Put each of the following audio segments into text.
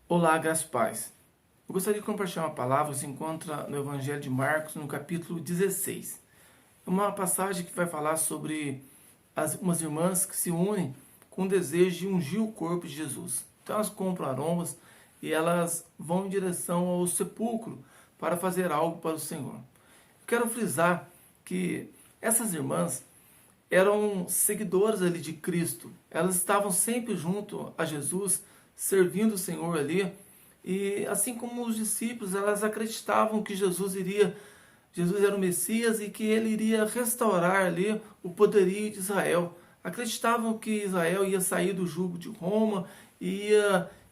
Olá, graças e paz. Eu gostaria de compartilhar uma palavra que se encontra no Evangelho de Marcos, no capítulo 16. É uma passagem que vai falar sobre umas irmãs que se unem com o desejo de ungir o corpo de Jesus. Então elas compram aromas e elas vão em direção ao sepulcro para fazer algo para o Senhor. Eu quero frisar que essas irmãs eram seguidoras ali de Cristo. Elas estavam sempre junto a Jesus, servindo o Senhor ali. E assim como os discípulos, elas acreditavam que Jesus era o Messias e que ele iria restaurar ali o poderio de Israel. Acreditavam que Israel ia sair do jugo de Roma e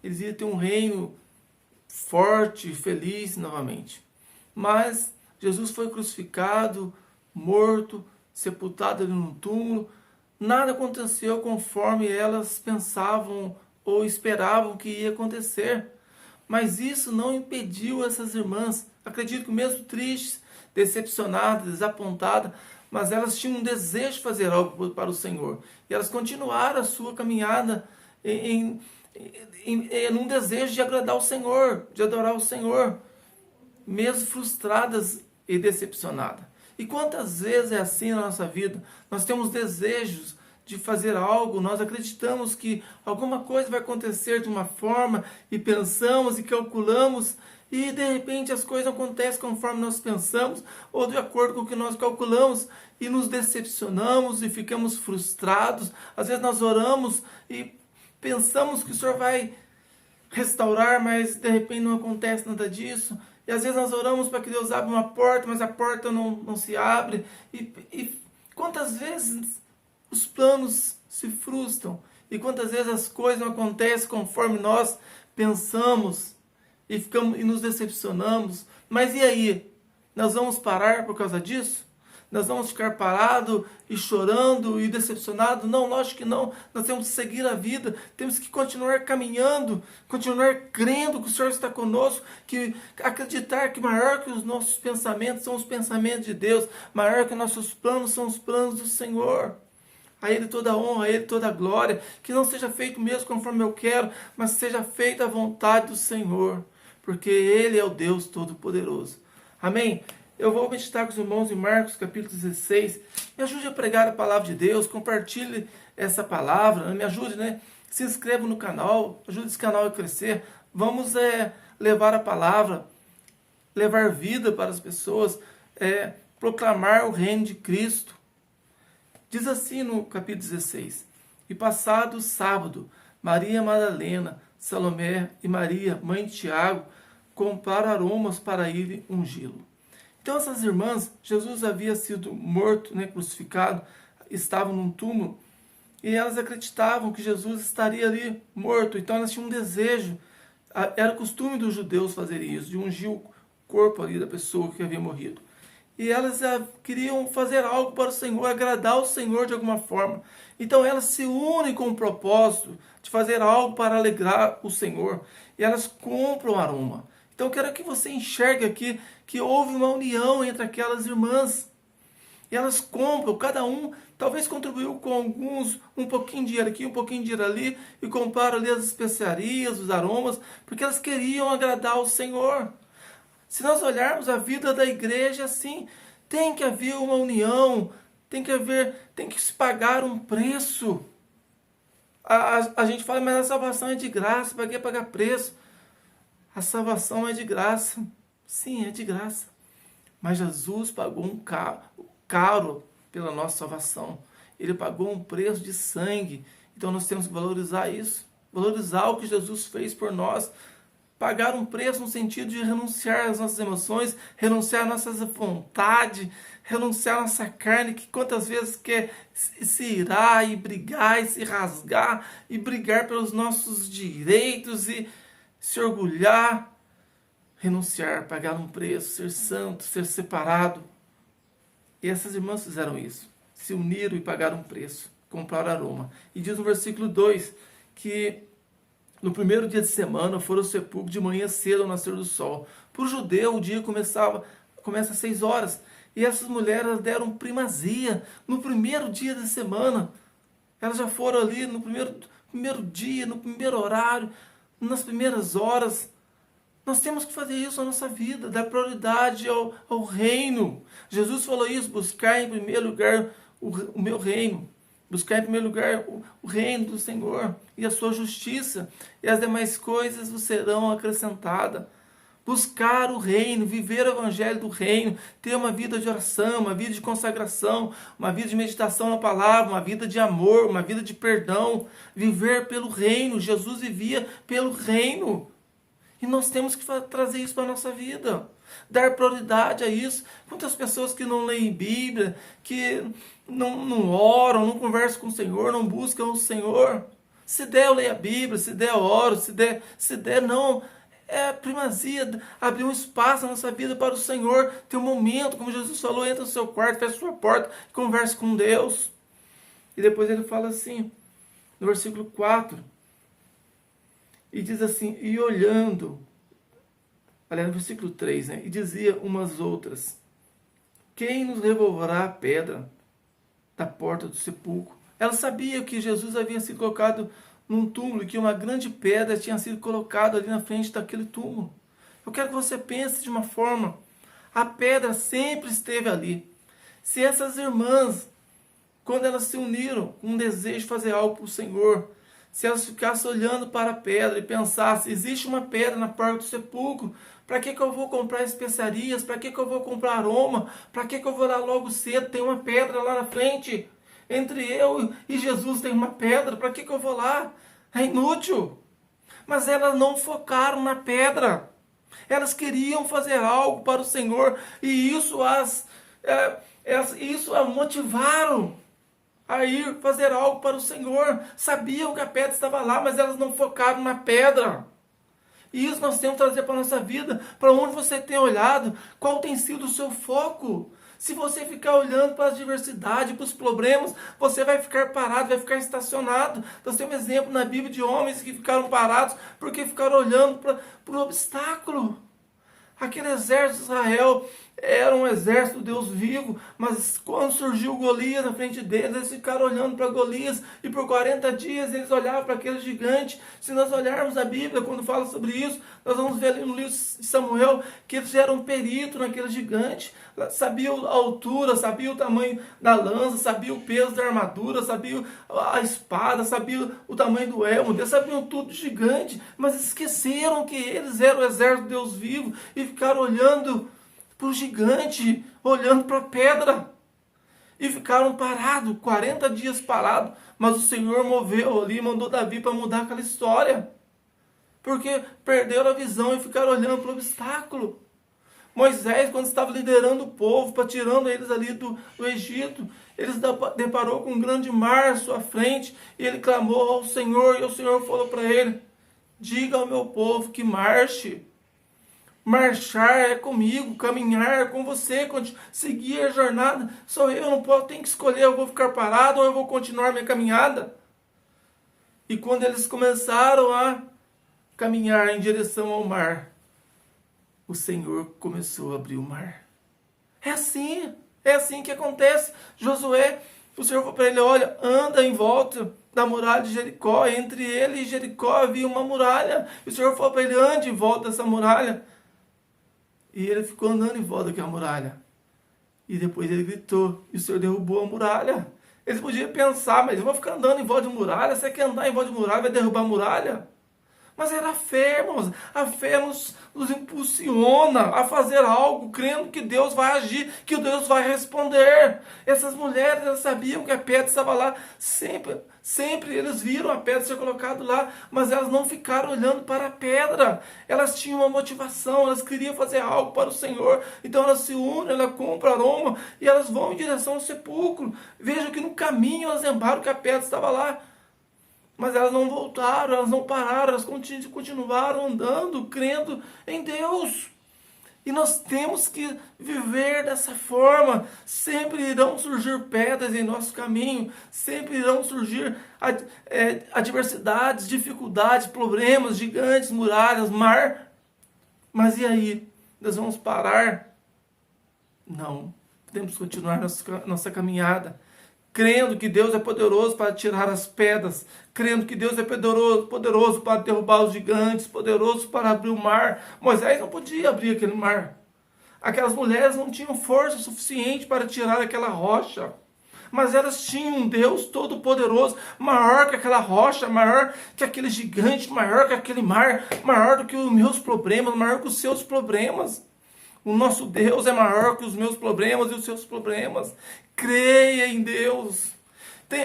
eles iam ter um reino forte e feliz novamente. Mas Jesus foi crucificado, morto, sepultado ali no túmulo. Nada aconteceu conforme elas pensavam ou esperavam que ia acontecer. Mas isso não impediu essas irmãs, acredito que mesmo tristes, decepcionadas, desapontadas, mas elas tinham um desejo de fazer algo para o Senhor. E elas continuaram a sua caminhada em um desejo de agradar o Senhor, de adorar o Senhor, mesmo frustradas e decepcionadas. E quantas vezes é assim na nossa vida? Nós temos desejos de fazer algo, nós acreditamos que alguma coisa vai acontecer de uma forma e pensamos e calculamos e de repente as coisas não acontecem conforme nós pensamos ou de acordo com o que nós calculamos e nos decepcionamos e ficamos frustrados. Às vezes nós oramos e pensamos que o Senhor vai restaurar, mas de repente não acontece nada disso. E às vezes nós oramos para que Deus abra uma porta, mas a porta não se abre. E quantas vezes os planos se frustram? E quantas vezes as coisas não acontecem conforme nós pensamos e nos decepcionamos? Mas e aí? Nós vamos parar por causa disso? Nós vamos ficar parados e chorando e decepcionados? Não, lógico que não. Nós temos que seguir a vida. Temos que continuar caminhando, continuar crendo que o Senhor está conosco, que acreditar que maior que os nossos pensamentos são os pensamentos de Deus, maior que os nossos planos são os planos do Senhor. A Ele toda a honra, a Ele toda a glória. Que não seja feito mesmo conforme eu quero, mas seja feita a vontade do Senhor, porque Ele é o Deus Todo-Poderoso. Amém? Eu vou meditar com os irmãos em Marcos capítulo 16. Me ajude a pregar a palavra de Deus, compartilhe essa palavra, me ajude, né? Se inscreva no canal, ajude esse canal a crescer. Vamos levar a palavra, levar vida para as pessoas, proclamar o reino de Cristo. Diz assim no capítulo 16: E passado o sábado, Maria Madalena, Salomé e Maria, mãe de Tiago, compraram aromas para ir ungí-lo. Então essas irmãs, Jesus havia sido morto, crucificado, estavam num túmulo, e elas acreditavam que Jesus estaria ali morto, então elas tinham um desejo, era costume dos judeus fazer isso, de ungir o corpo ali da pessoa que havia morrido. E elas queriam fazer algo para o Senhor, agradar o Senhor de alguma forma. Então elas se unem com o propósito de fazer algo para alegrar o Senhor. E elas compram aroma. Então eu quero que você enxergue aqui que houve uma união entre aquelas irmãs. E elas compram, cada um talvez contribuiu com alguns, um pouquinho de dinheiro aqui, um pouquinho de dinheiro ali, e compraram ali as especiarias, os aromas, porque elas queriam agradar o Senhor. Se nós olharmos a vida da igreja assim, tem que haver uma união, tem que se pagar um preço. A gente fala, mas a salvação é de graça, para que pagar preço? A salvação é de graça. Sim, é de graça. Mas Jesus pagou um caro pela nossa salvação. Ele pagou um preço de sangue. Então nós temos que valorizar isso. Valorizar o que Jesus fez por nós. Pagar um preço no sentido de renunciar às nossas emoções, renunciar às nossas vontades, renunciar à nossa carne, que quantas vezes quer se irar e brigar e se rasgar e brigar pelos nossos direitos e se orgulhar, renunciar, pagar um preço, ser santo, ser separado. E essas irmãs fizeram isso, se uniram e pagaram um preço, compraram aroma. E diz no versículo 2 que no primeiro dia de semana foram ao sepulcro de manhã cedo ao nascer do sol. Para o judeu o dia começa às 6 horas. E essas mulheres deram primazia no primeiro dia da semana. Elas já foram ali no primeiro dia, no primeiro horário, nas primeiras horas. Nós temos que fazer isso na nossa vida, dar prioridade ao reino. Jesus falou isso, buscar em primeiro lugar o meu reino. Buscar em primeiro lugar o reino do Senhor e a sua justiça, e as demais coisas vos serão acrescentadas. Buscar o reino, viver o evangelho do reino, ter uma vida de oração, uma vida de consagração, uma vida de meditação na palavra, uma vida de amor, uma vida de perdão, viver pelo reino. Jesus vivia pelo reino. E nós temos que trazer isso para a nossa vida, dar prioridade a isso. Quantas pessoas que não leem Bíblia, que não oram, não conversam com o Senhor, não buscam o Senhor. Se der, eu leio a Bíblia, se der, eu oro, se der, não. É a primazia, abrir um espaço na nossa vida para o Senhor, ter um momento, como Jesus falou, entra no seu quarto, fecha a sua porta, converse com Deus. E depois ele fala assim, no versículo 4, e diz assim, e olhando, aliás, no versículo 3, né, e dizia umas outras, quem nos removerá a pedra da porta do sepulcro? Ela sabia que Jesus havia sido colocado num túmulo, que uma grande pedra tinha sido colocada ali na frente daquele túmulo. Eu quero que você pense de uma forma, a pedra sempre esteve ali. Se essas irmãs, quando elas se uniram com um desejo de fazer algo para o Senhor, se elas ficassem olhando para a pedra e pensassem, existe uma pedra na porta do sepulcro, para que eu vou comprar especiarias? Para que eu vou comprar aroma? Para que eu vou lá logo cedo? Tem uma pedra lá na frente. Entre eu e Jesus tem uma pedra. Para que eu vou lá? É inútil. Mas elas não focaram na pedra. Elas queriam fazer algo para o Senhor. E isso as motivaram a ir fazer algo para o Senhor. Sabiam que a pedra estava lá, mas elas não focaram na pedra. E isso nós temos que trazer para a nossa vida, para onde você tem olhado, qual tem sido o seu foco. Se você ficar olhando para as diversidades, para os problemas, você vai ficar parado, vai ficar estacionado. Nós temos um exemplo na Bíblia de homens que ficaram parados porque ficaram olhando para o obstáculo. Aquele exército de Israel era um exército do Deus vivo, mas quando surgiu Golias na frente deles, eles ficaram olhando para Golias, e por 40 dias eles olhavam para aquele gigante. Se nós olharmos a Bíblia, quando fala sobre isso, nós vamos ver ali no livro de Samuel, que eles eram peritos naquele gigante, sabiam a altura, sabiam o tamanho da lança, sabiam o peso da armadura, sabiam a espada, sabiam o tamanho do elmo, eles sabiam tudo do gigante, mas esqueceram que eles eram o exército de Deus vivo, e ficaram olhando para o gigante, olhando para a pedra, e ficaram parados, 40 dias parados, mas o Senhor moveu ali, mandou Davi para mudar aquela história, porque perderam a visão e ficaram olhando para o obstáculo. Moisés, quando estava liderando o povo, para tirando eles ali do Egito, eles deparou com um grande mar à sua frente, e ele clamou ao Senhor, e o Senhor falou para ele, diga ao meu povo que marche. Marchar é comigo, caminhar é com você, seguir a jornada. Sou eu, não posso, tenho que escolher, eu vou ficar parado ou eu vou continuar minha caminhada. E quando eles começaram a caminhar em direção ao mar, o Senhor começou a abrir o mar. É assim que acontece. Josué, o Senhor falou para ele, olha, anda em volta da muralha de Jericó. Entre ele e Jericó havia uma muralha. E o Senhor falou para ele, ande em volta dessa muralha. E ele ficou andando em volta daquela muralha. E depois ele gritou, e o Senhor derrubou a muralha. Eles podiam pensar, mas eu vou ficar andando em volta de muralha? Você quer andar em volta de muralha, vai derrubar a muralha? Mas era a fé, irmãos. A fé nos impulsiona a fazer algo, crendo que Deus vai agir, que Deus vai responder. Essas mulheres, elas sabiam que a pedra estava lá. Sempre eles viram a pedra ser colocada lá, mas elas não ficaram olhando para a pedra. Elas tinham uma motivação, elas queriam fazer algo para o Senhor. Então elas se unem, elas compram aroma e elas vão em direção ao sepulcro. Vejam que no caminho elas lembraram que a pedra estava lá. Mas elas não voltaram, elas não pararam, elas continuaram andando, crendo em Deus. E nós temos que viver dessa forma. Sempre irão surgir pedras em nosso caminho, sempre irão surgir adversidades, dificuldades, problemas, gigantes, muralhas, mar. Mas e aí? Nós vamos parar? Não, temos que continuar nossa caminhada. crendo que Deus é poderoso para tirar as pedras, crendo que Deus é poderoso para derrubar os gigantes, poderoso para abrir o mar. Moisés não podia abrir aquele mar. Aquelas mulheres não tinham força suficiente para tirar aquela rocha. Mas elas tinham um Deus todo-poderoso, maior que aquela rocha, maior que aquele gigante, maior que aquele mar, maior do que os meus problemas, maior que os seus problemas. O nosso Deus é maior que os meus problemas e os seus problemas. Creia em Deus.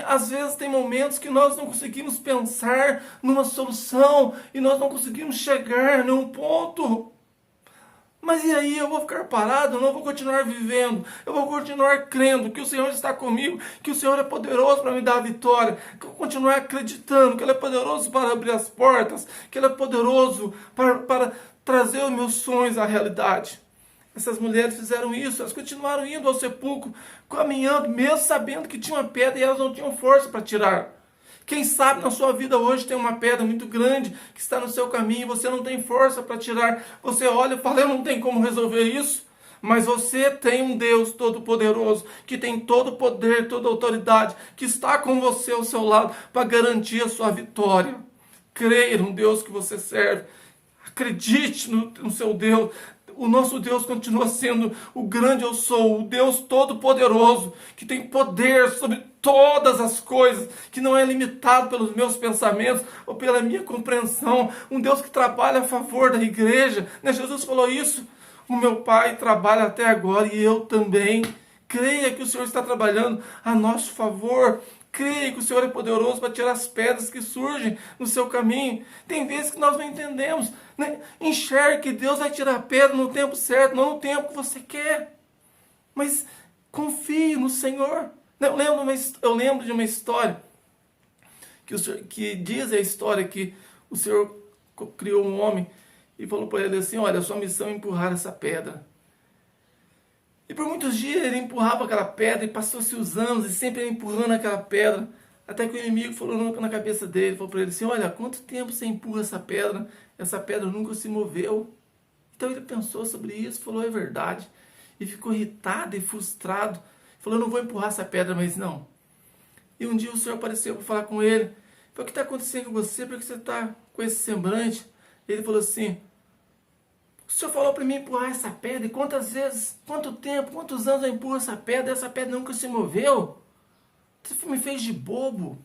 Às vezes tem momentos que nós não conseguimos pensar numa solução e nós não conseguimos chegar num ponto. Mas e aí, eu vou ficar parado? Eu não vou continuar vivendo. Eu vou continuar crendo que o Senhor está comigo, que o Senhor é poderoso para me dar a vitória, que eu vou continuar acreditando que Ele é poderoso para abrir as portas, que Ele é poderoso para trazer os meus sonhos à realidade. Essas mulheres fizeram isso, elas continuaram indo ao sepulcro, caminhando, mesmo sabendo que tinha uma pedra e elas não tinham força para tirar. Quem sabe na sua vida hoje tem uma pedra muito grande que está no seu caminho e você não tem força para tirar. Você olha e fala, eu não tenho como resolver isso. Mas você tem um Deus todo-poderoso, que tem todo o poder, toda a autoridade, que está com você ao seu lado para garantir a sua vitória. Creia no Deus que você serve. Acredite no seu Deus. O nosso Deus continua sendo o grande eu sou, o Deus todo-poderoso, que tem poder sobre todas as coisas, que não é limitado pelos meus pensamentos ou pela minha compreensão. Um Deus que trabalha a favor da igreja. Né? Jesus falou isso. O meu Pai trabalha até agora e eu também. Creia que o Senhor está trabalhando a nosso favor. Creia que o Senhor é poderoso para tirar as pedras que surgem no seu caminho. Tem vezes que nós não entendemos. Né? Enxergue que Deus vai tirar a pedra no tempo certo, não no tempo que você quer. Mas confie no Senhor. Eu lembro de uma história que diz a história que o Senhor criou um homem e falou para ele assim, olha, a sua missão é empurrar essa pedra. E por muitos dias ele empurrava aquela pedra e passou-se os anos e sempre ele empurrando aquela pedra. Até que o inimigo falou na cabeça dele, falou para ele assim, olha, há quanto tempo você empurra essa pedra? Essa pedra nunca se moveu. Então ele pensou sobre isso, falou, é verdade. E ficou irritado e frustrado. Falou, eu não vou empurrar essa pedra mais não. E um dia o Senhor apareceu para falar com ele. Falou, o que está acontecendo com você? Por que você está com esse semblante? Ele falou assim, o Senhor falou para mim empurrar essa pedra, e quantas vezes, quanto tempo, quantos anos eu empurro essa pedra nunca se moveu? Você me fez de bobo.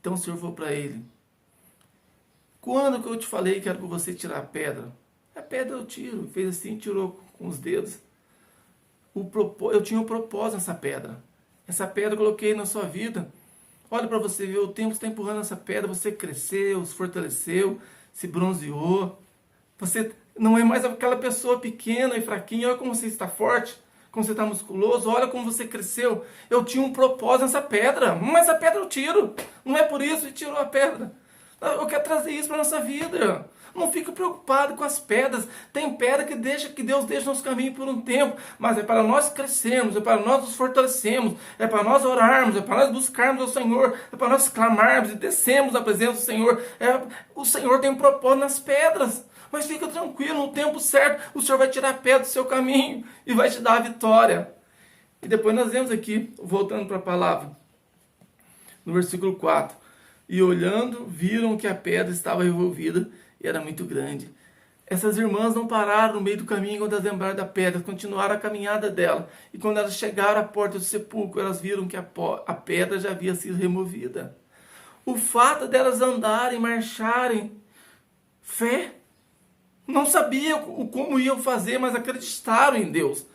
Então o Senhor falou para ele, quando que eu te falei que era para você tirar a pedra? A pedra eu tiro. Fez assim, tirou com os dedos. Eu tinha um propósito nessa pedra. Essa pedra eu coloquei na sua vida. Olha para você ver, o tempo está empurrando essa pedra, você cresceu, se fortaleceu, se bronzeou. Você não é mais aquela pessoa pequena e fraquinha. Olha como você está forte, como você está musculoso. Olha como você cresceu. Eu tinha um propósito nessa pedra, mas a pedra eu tiro. Não é por isso que tirou a pedra. Eu quero trazer isso para a nossa vida. Não fique preocupado com as pedras. Tem pedra que Deus deixa nos caminhos por um tempo. Mas é para nós crescermos, é para nós nos fortalecermos, é para nós orarmos, é para nós buscarmos ao Senhor, é para nós clamarmos e descermos na presença do Senhor. O Senhor tem um propósito nas pedras. Mas fica tranquilo, no tempo certo, o Senhor vai tirar a pedra do seu caminho e vai te dar a vitória. E depois nós vemos aqui, voltando para a palavra, no versículo 4. E olhando, viram que a pedra estava revolvida e era muito grande. Essas irmãs não pararam no meio do caminho quando elas lembraram da pedra, continuaram a caminhada dela. E quando elas chegaram à porta do sepulcro, elas viram que a pedra já havia sido removida. O fato delas andarem, marcharem, fé, não sabiam como iam fazer, mas acreditaram em Deus.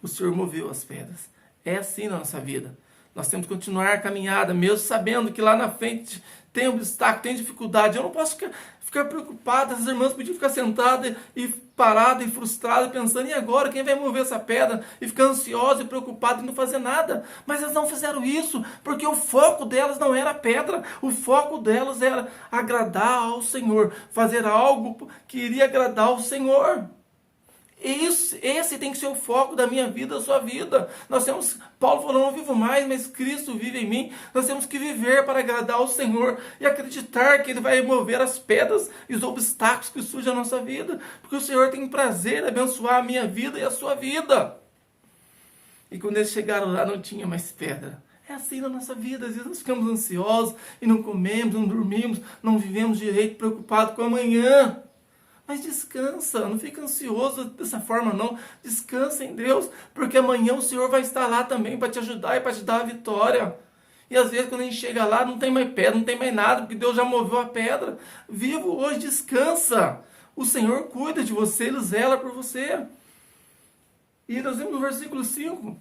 O Senhor moveu as pedras. É assim na nossa vida. Nós temos que continuar a caminhada, mesmo sabendo que lá na frente tem obstáculo, tem dificuldade. Eu não posso ficar preocupado. Essas irmãs podiam ficar sentadas e paradas e frustradas, pensando, e agora? Quem vai mover essa pedra? E ficar ansiosa e preocupada e não fazer nada. Mas elas não fizeram isso, porque o foco delas não era a pedra. O foco delas era agradar ao Senhor, fazer algo que iria agradar ao Senhor. Esse tem que ser o foco da minha vida, da sua vida. Paulo falou, não vivo mais, mas Cristo vive em mim. Nós temos que viver para agradar ao Senhor e acreditar que Ele vai remover as pedras e os obstáculos que surgem na nossa vida. Porque o Senhor tem prazer em abençoar a minha vida e a sua vida. E quando eles chegaram lá, não tinha mais pedra. É assim na nossa vida. Às vezes nós ficamos ansiosos e não comemos, não dormimos, não vivemos direito, preocupados com amanhã. Mas descansa, não fica ansioso dessa forma não. Descansa em Deus, porque amanhã o Senhor vai estar lá também para te ajudar e para te dar a vitória. E às vezes quando a gente chega lá não tem mais pedra, não tem mais nada, porque Deus já moveu a pedra. Viva hoje, descansa. O Senhor cuida de você, Ele zela por você. E nós vemos no versículo 5,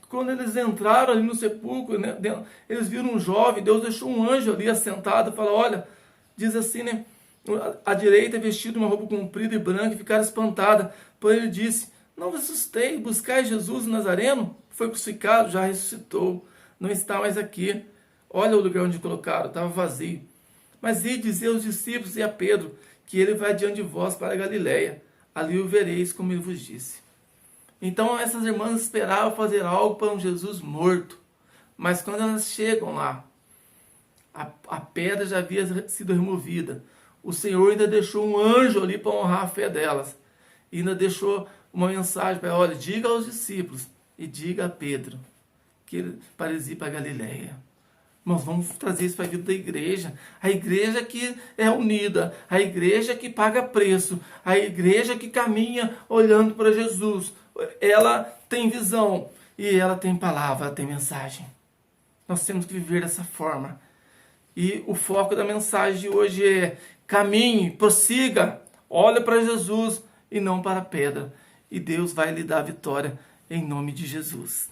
quando eles entraram ali no sepulcro, né, eles viram um jovem, Deus deixou um anjo ali assentado, fala, olha, diz assim, né, à direita vestido uma roupa comprida e branca, e ficaram espantadas. Porém ele disse, não vos assustei, buscai Jesus o Nazareno, foi crucificado, já ressuscitou, não está mais aqui. Olha o lugar onde colocaram, estava vazio. Mas ide dizer aos discípulos e a Pedro, que ele vai diante de vós para a Galiléia, ali o vereis como ele vos disse. Então essas irmãs esperavam fazer algo para um Jesus morto. Mas quando elas chegam lá, a pedra já havia sido removida. O Senhor ainda deixou um anjo ali para honrar a fé delas. E ainda deixou uma mensagem para olha, diga aos discípulos e diga a Pedro que para eles ir para a Galiléia. Nós vamos trazer isso para a vida da igreja. A igreja que é unida, a igreja que paga preço, a igreja que caminha olhando para Jesus. Ela tem visão e ela tem palavra, ela tem mensagem. Nós temos que viver dessa forma. E o foco da mensagem de hoje é caminhe, prossiga, olhe para Jesus e não para a pedra. E Deus vai lhe dar a vitória em nome de Jesus.